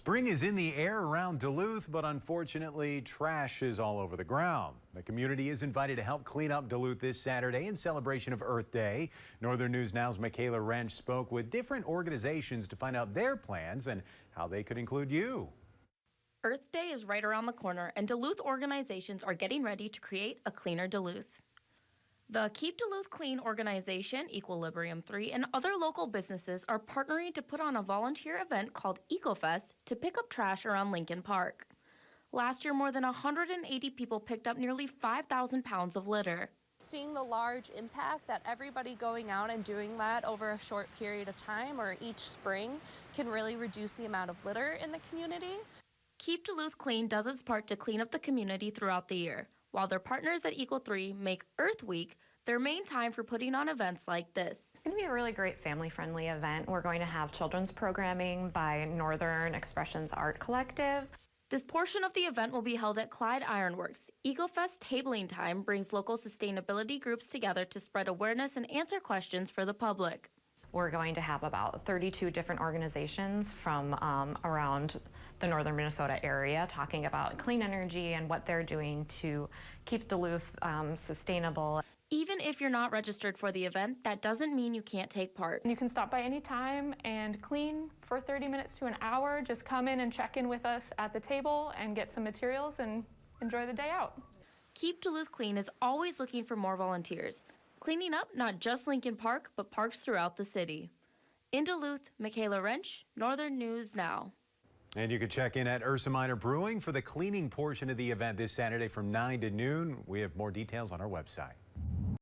Spring is in the air around Duluth, but unfortunately, trash is all over the ground. The community is invited to help clean up Duluth this Saturday in celebration of Earth Day. Northern News Now's Michaela Wrench spoke with different organizations to find out their plans and how they could include you. Earth Day is right around the corner, and Duluth organizations are getting ready to create a cleaner Duluth. The Keep Duluth Clean organization, Equilibrium 3, and other local businesses are partnering to put on a volunteer event called EcoFest to pick up trash around Lincoln Park. Last year, more than 180 people picked up nearly 5,000 pounds of litter. Seeing the large impact that everybody going out and doing that over a short period of time or each spring can really reduce the amount of litter in the community. Keep Duluth Clean does its part to clean up the community throughout the year, while their partners at Eco 3 make Earth Week their main time for putting on events like this. It's going to be a really great family-friendly event. We're going to have children's programming by Northern Expressions Art Collective. This portion of the event will be held at Clyde Ironworks. EcoFest Tabling Time brings local sustainability groups together to spread awareness and answer questions for the public. We're going to have about 32 different organizations from around the northern Minnesota area talking about clean energy and what they're doing to keep Duluth sustainable. Even if you're not registered for the event, that doesn't mean you can't take part. You can stop by any time and clean for 30 minutes to an hour. Just come in and check in with us at the table and get some materials and enjoy the day out. Keep Duluth Clean is always looking for more volunteers, cleaning up not just Lincoln Park, but parks throughout the city. In Duluth, Michaela Wrench, Northern News Now. And you can check in at Ursa Minor Brewing for the cleaning portion of the event this Saturday from 9 to noon. We have more details on our website.